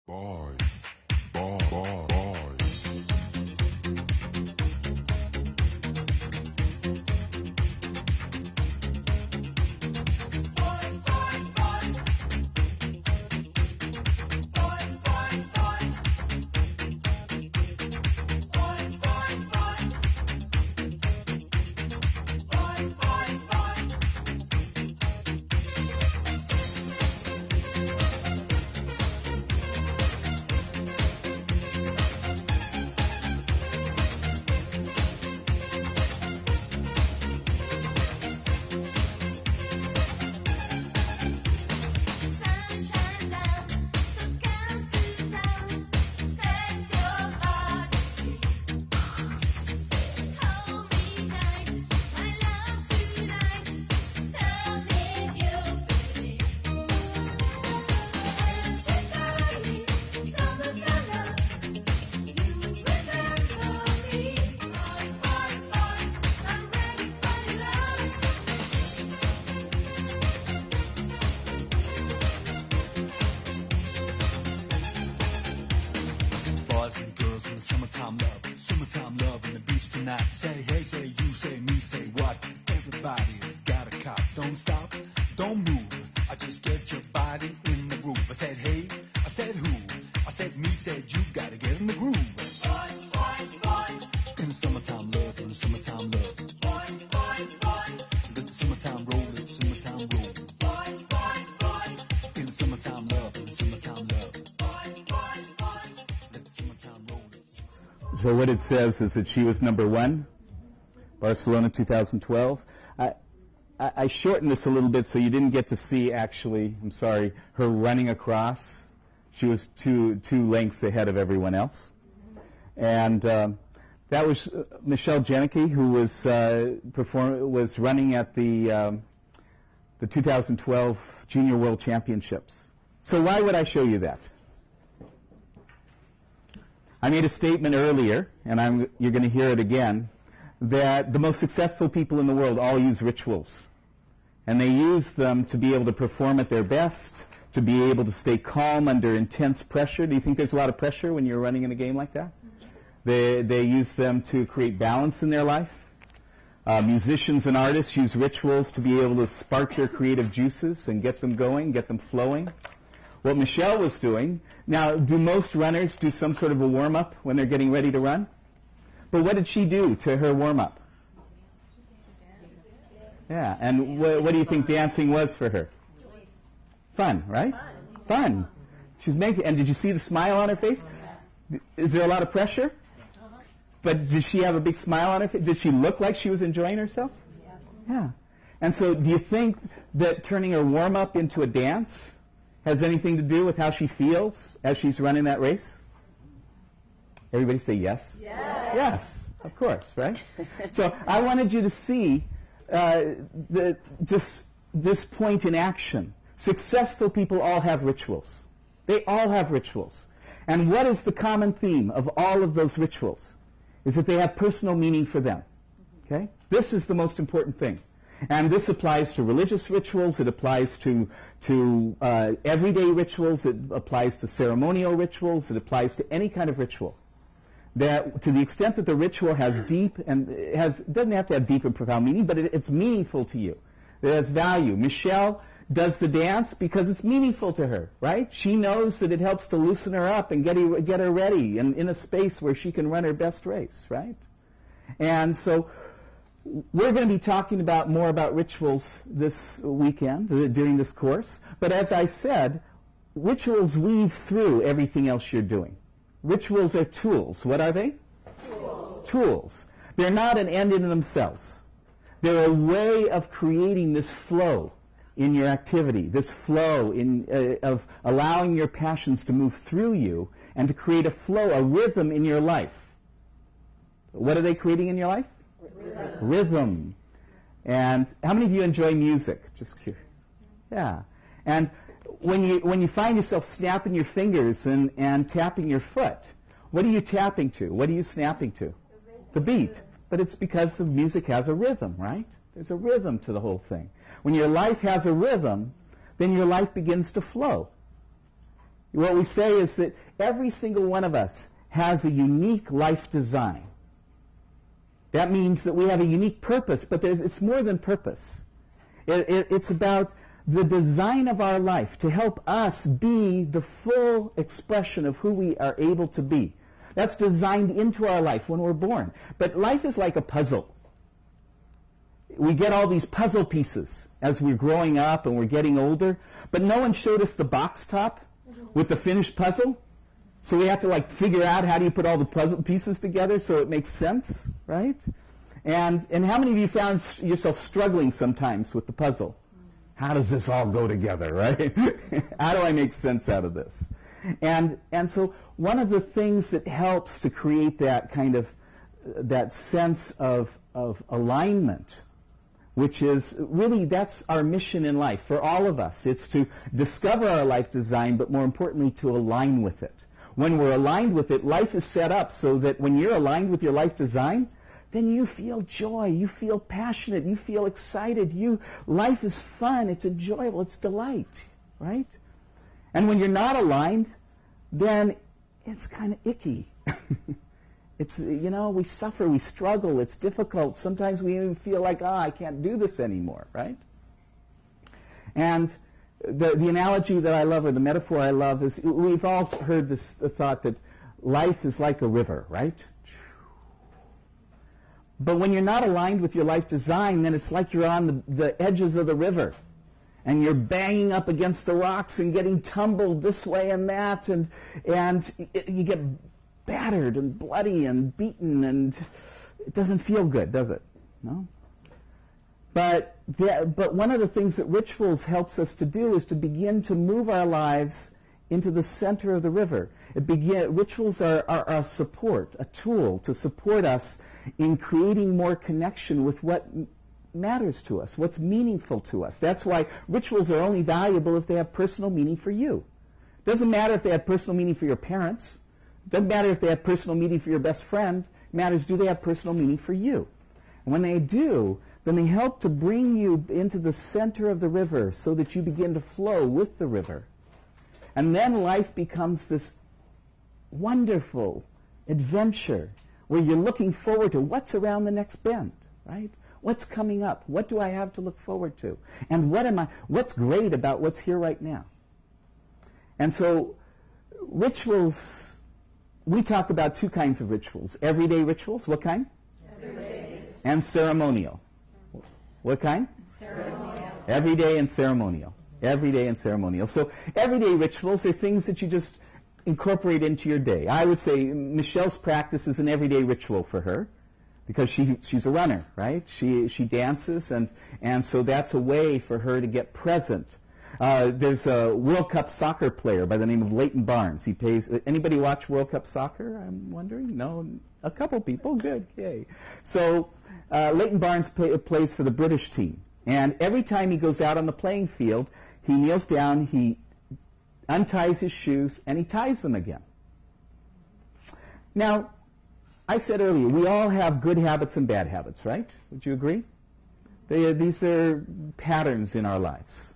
Boys, boys. Boys and girls in the summertime love and the beach tonight. Say hey, say you, say me, say what? Everybody's got a cop. Don't stop, don't move. I just get your body in the groove. I said hey, I said who? I said me, said you. Gotta get in the groove. Boys, boys, boys. In the summertime love, in the summertime love. Boys, boys, boys. Let the summertime roll, let the summertime roll. Boys, boys, boys. In the summertime love, in the summertime love. Boys, boys, boys. Let the summertime roll, let the summertime. So what it says is that she was number one, Barcelona 2012. I shortened this a little bit so you didn't get to see, actually, I'm sorry, her running across. She was two lengths ahead of everyone else. And that was Michelle Janicki, who was running at the 2012 Junior World Championships. So why would I show you that? I made a statement earlier, and you're going to hear it again, that the most successful people in the world all use rituals. And they use them to be able to perform at their best, to be able to stay calm under intense pressure. Do you think there's a lot of pressure when you're running in a game like that? They use them to create balance in their life. Musicians and artists use rituals to be able to spark their creative juices and get them going, get them flowing. What Michelle was doing, now do most runners do some sort of a warm-up when they're getting ready to run? But what did she do to her warm-up? Yeah, and what do you think dancing was for her? Fun, right? Fun. She's making, and did you see the smile on her face? Is there a lot of pressure? But did she have a big smile on her face? Did she look like she was enjoying herself? Yeah. And so do you think that turning her warm-up into a dance has anything to do with how she feels as she's running that race? Everybody say yes? Yes. Yes, of course, right? So I wanted you to see just this point in action. Successful people all have rituals. They all have rituals. And what is the common theme of all of those rituals? Is that they have personal meaning for them. Okay? This is the most important thing. And this applies to religious rituals. It applies to everyday rituals. It applies to ceremonial rituals. It applies to any kind of ritual. That to the extent that the ritual has deep and doesn't have to have deep and profound meaning, but it's meaningful to you. It has value. Michelle does the dance because it's meaningful to her, right? She knows that it helps to loosen her up and get her ready and in a space where she can run her best race, right? And so we're going to be talking more about rituals this weekend during this course. But as I said, rituals weave through everything else you're doing. Rituals are tools. What are they? Tools. Tools. They're not an end in themselves. They're a way of creating this flow in your activity, this flow of allowing your passions to move through you and to create a flow, a rhythm in your life. What are they creating in your life? Rhythm. And how many of you enjoy music? Just curious. Yeah. And when you find yourself snapping your fingers and tapping your foot, what are you tapping to? What are you snapping to? The beat. But it's because the music has a rhythm, right? There's a rhythm to the whole thing. When your life has a rhythm, then your life begins to flow. What we say is that every single one of us has a unique life design. That means that we have a unique purpose, but it's more than purpose. It's about the design of our life to help us be the full expression of who we are able to be. That's designed into our life when we're born. But life is like a puzzle. We get all these puzzle pieces as we're growing up and we're getting older, but no one showed us the box top with the finished puzzle. So we have to figure out how do you put all the puzzle pieces together so it makes sense, right? And how many of you found yourself struggling sometimes with the puzzle? How does this all go together, right? How do I make sense out of this? And so one of the things that helps to create that kind of that sense of alignment, which is really, that's our mission in life for all of us. It's to discover our life design, but more importantly, to align with it. When we're aligned with it, life is set up so that when you're aligned with your life design, then you feel joy, you feel passionate, you feel excited, life is fun, it's enjoyable, it's delight, right? And when you're not aligned, then it's kind of icky. It's, we suffer, we struggle, it's difficult. Sometimes we even feel like, I can't do this anymore, right? And the analogy that I love, or the metaphor I love, is we've all heard the thought that life is like a river, right? But when you're not aligned with your life design, then it's like you're on the edges of the river. And you're banging up against the rocks and getting tumbled this way and that. And you get battered and bloody and beaten, and it doesn't feel good, does it? No? But one of the things that rituals helps us to do is to begin to move our lives into the center of the river. Rituals are a support, a tool to support us in creating more connection with what matters to us, what's meaningful to us. That's why rituals are only valuable if they have personal meaning for you. It doesn't matter if they have personal meaning for your parents. It doesn't matter if they have personal meaning for your best friend. It matters, do they have personal meaning for you? And when they do, then they help to bring you into the center of the river so that you begin to flow with the river. And then life becomes this wonderful adventure where you're looking forward to what's around the next bend, right? What's coming up? What do I have to look forward to? And what's great about what's here right now? And so rituals, we talk about two kinds of rituals. Everyday rituals, what kind? Everyday. And ceremonial. What kind? Ceremonial. Everyday and ceremonial. Everyday and ceremonial. So everyday rituals are things that you just incorporate into your day. I would say Michelle's practice is an everyday ritual for her because she's a runner, right? She dances, and so that's a way for her to get present. There's a World Cup soccer player by the name of Leighton Barnes. Anybody watch World Cup soccer, I'm wondering? No? A couple people? Good. Yay. So Leighton Barnes plays for the British team. And every time he goes out on the playing field, he kneels down, he unties his shoes, and he ties them again. Now, I said earlier, we all have good habits and bad habits, right? Would you agree? These are patterns in our lives.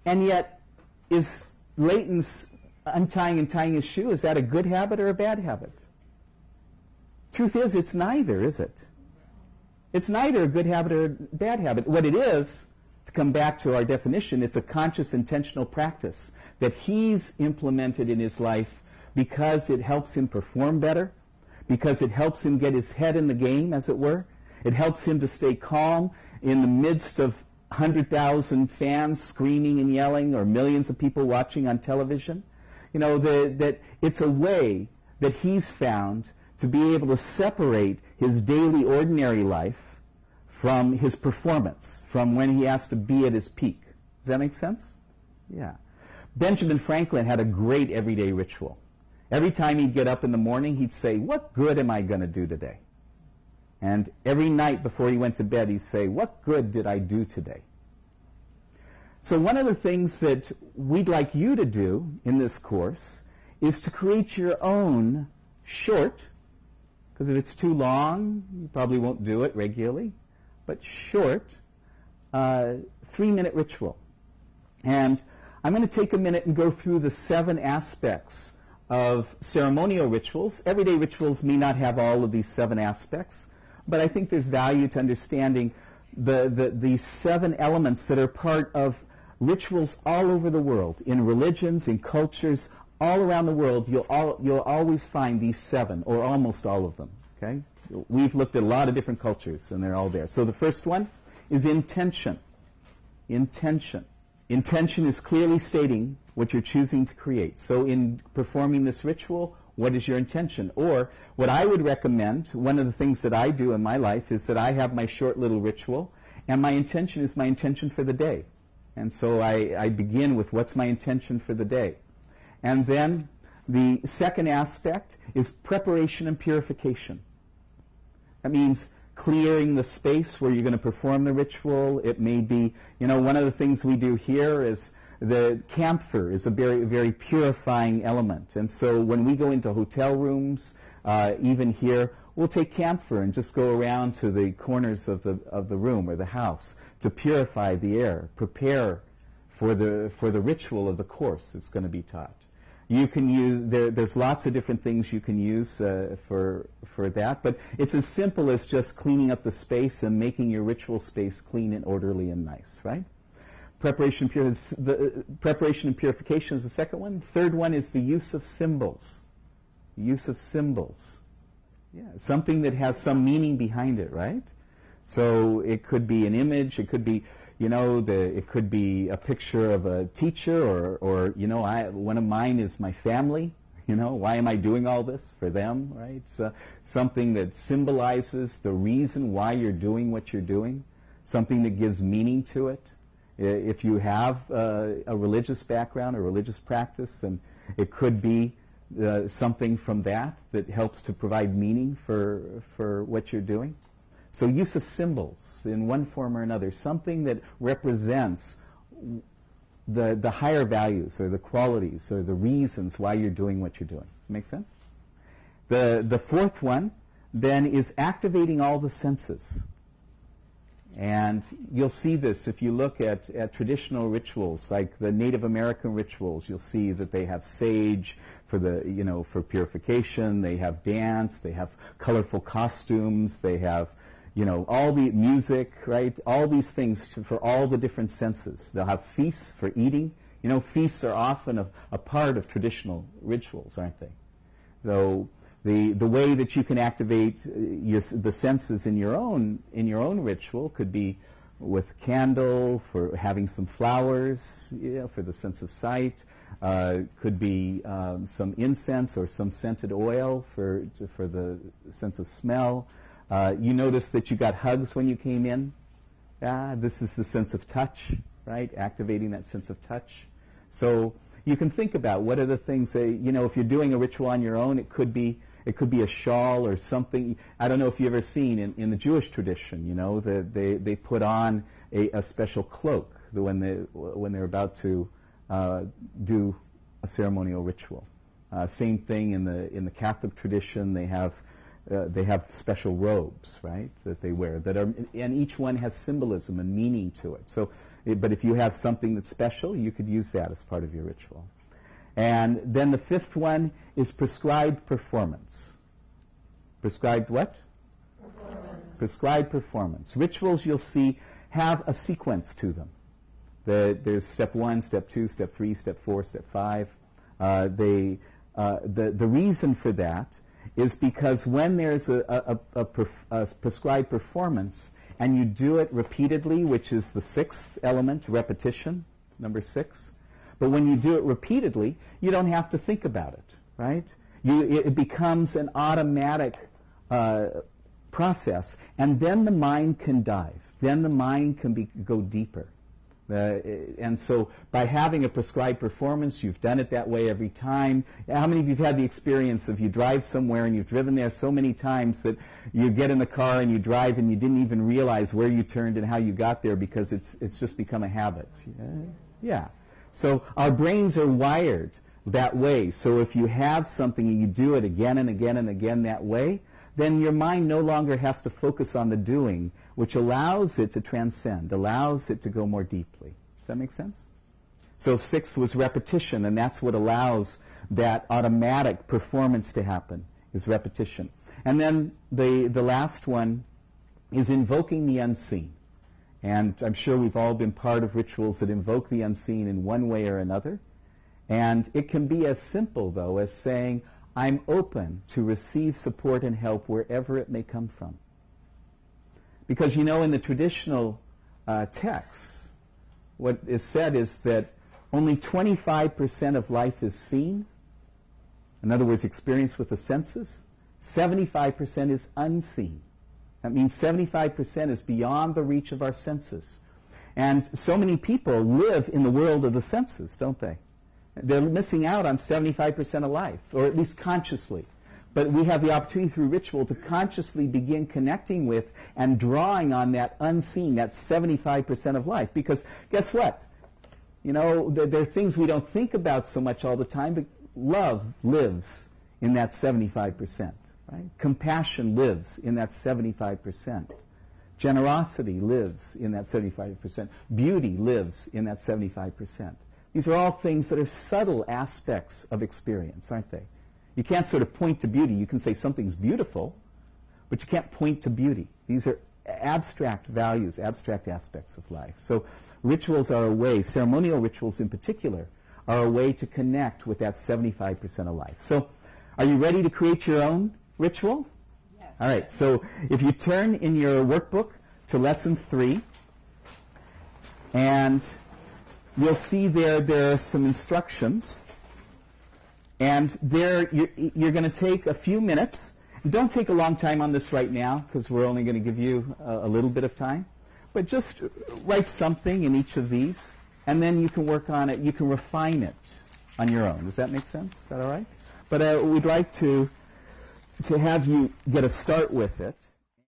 And yet, is Leighton's untying and tying his shoe, is that a good habit or a bad habit? Truth is, it's neither, is it? It's neither a good habit or a bad habit. What it is, to come back to our definition, it's a conscious, intentional practice that he's implemented in his life because it helps him perform better, because it helps him get his head in the game, as it were. It helps him to stay calm in the midst of 100,000 fans screaming and yelling, or millions of people watching on television. You know, that it's a way that he's found to be able to separate his daily, ordinary life from his performance, from when he has to be at his peak. Does that make sense? Yeah. Benjamin Franklin had a great everyday ritual. Every time he'd get up in the morning, he'd say, "What good am I going to do today?" And every night before he went to bed, he'd say, "What good did I do today?" So one of the things that we'd like you to do in this course is to create your own short, because if it's too long, you probably won't do it regularly, but short, 3-minute ritual. And I'm going to take a minute and go through the 7 aspects of ceremonial rituals. Everyday rituals may not have all of these 7 aspects, but I think there's value to understanding these 7 elements that are part of rituals all over the world, in religions, in cultures, all around the world. You'll always find these 7, or almost all of them. Okay? We've looked at a lot of different cultures, and they're all there. So the first one is intention. Intention. Intention is clearly stating what you're choosing to create. So in performing this ritual, what is your intention? Or what I would recommend, one of the things that I do in my life is that I have my short little ritual, and my intention is my intention for the day. And so I begin with what's my intention for the day. And then the second aspect is preparation and purification. That means clearing the space where you're going to perform the ritual. It may be, one of the things we do here is the camphor is a very, very purifying element. And so when we go into hotel rooms, even here, we'll take camphor and just go around to the corners of the room or the house to purify the air, prepare for the ritual of the course that's going to be taught. You can use, there's lots of different things you can use for that, but it's as simple as just cleaning up the space and making your ritual space clean and orderly and nice, right? Preparation and purification is the second one. Third one is the use of symbols. Use of symbols. Yeah, something that has some meaning behind it, right? So it could be an image, it could be, it could be a picture of a teacher, or one of mine is my family. Why am I doing all this? For them, right? So something that symbolizes the reason why you're doing what you're doing, something that gives meaning to it. If you have a religious background, a religious practice, then it could be something from that helps to provide meaning for what you're doing. So use of symbols in one form or another, something that represents the higher values or the qualities or the reasons why you're doing what you're doing. Does that make sense? The fourth one then is activating all the senses. And you'll see this if you look at traditional rituals, like the Native American rituals. You'll see that they have sage for purification. They have dance. They have colorful costumes. They have all the music, right? All these things for all the different senses. They'll have feasts for eating. Feasts are often a part of traditional rituals, aren't they? So the way that you can activate the senses in your own ritual could be with candle, for having some flowers, for the sense of sight. Could be some incense or some scented oil for the sense of smell. You notice that you got hugs when you came in. This is the sense of touch, right? Activating that sense of touch. So you can think about what are the things that, if you're doing a ritual on your own, it could be a shawl or something. I don't know if you've ever seen in the Jewish tradition, that they put on a special cloak when they're about to do a ceremonial ritual. Same thing in the Catholic tradition. They have special robes, right, that they wear and each one has symbolism and meaning to it. So, but if you have something that's special, you could use that as part of your ritual. And then the fifth one is prescribed performance. Prescribed what? Performance. Prescribed performance. Rituals, you'll see, have a sequence to them. There's step 1, step 2, step 3, step 4, step 5. The reason for that is because when there's a prescribed performance and you do it repeatedly, which is the 6th element, repetition, number 6. But when you do it repeatedly, you don't have to think about it, right? It becomes an automatic process, and then the mind can dive. Then the mind can go deeper. And so by having a prescribed performance, you've done it that way every time. How many of you have had the experience of you drive somewhere and you've driven there so many times that you get in the car and you drive and you didn't even realize where you turned and how you got there because it's just become a habit? Yeah. So our brains are wired that way. So if you have something and you do it again and again and again that way, then your mind no longer has to focus on the doing, which allows it to transcend, allows it to go more deeply. Does that make sense? So 6 was repetition, and that's what allows that automatic performance to happen, is repetition. And then the last one is invoking the unseen. And I'm sure we've all been part of rituals that invoke the unseen in one way or another. And it can be as simple, though, as saying, I'm open to receive support and help wherever it may come from. Because, you know, in the traditional texts, what is said is that only 25% of life is seen. In other words, experienced with the senses. 75% is unseen. That means 75% is beyond the reach of our senses. And so many people live in the world of the senses, don't they? They're missing out on 75% of life, or at least consciously. But we have the opportunity through ritual to consciously begin connecting with and drawing on that unseen, that 75% of life. Because guess what? You know, there are things we don't think about so much all the time, but love lives in that 75%. Right? Compassion lives in that 75%. Generosity lives in that 75%. Beauty lives in that 75%. These are all things that are subtle aspects of experience, aren't they? You can't sort of point to beauty. You can say something's beautiful, but you can't point to beauty. These are abstract values, abstract aspects of life. So rituals are a way, ceremonial rituals in particular, are a way to connect with that 75% of life. So are you ready to create your own ritual? Yes. All right, so if you turn in your workbook to lesson 3, and you'll see there are some instructions, and there you're going to take a few minutes. Don't take a long time on this right now, because we're only going to give you a little bit of time, but just write something in each of these, and then you can work on it, you can refine it on your own. Does that make sense? Is that all right? But we'd like to have you get a start with it.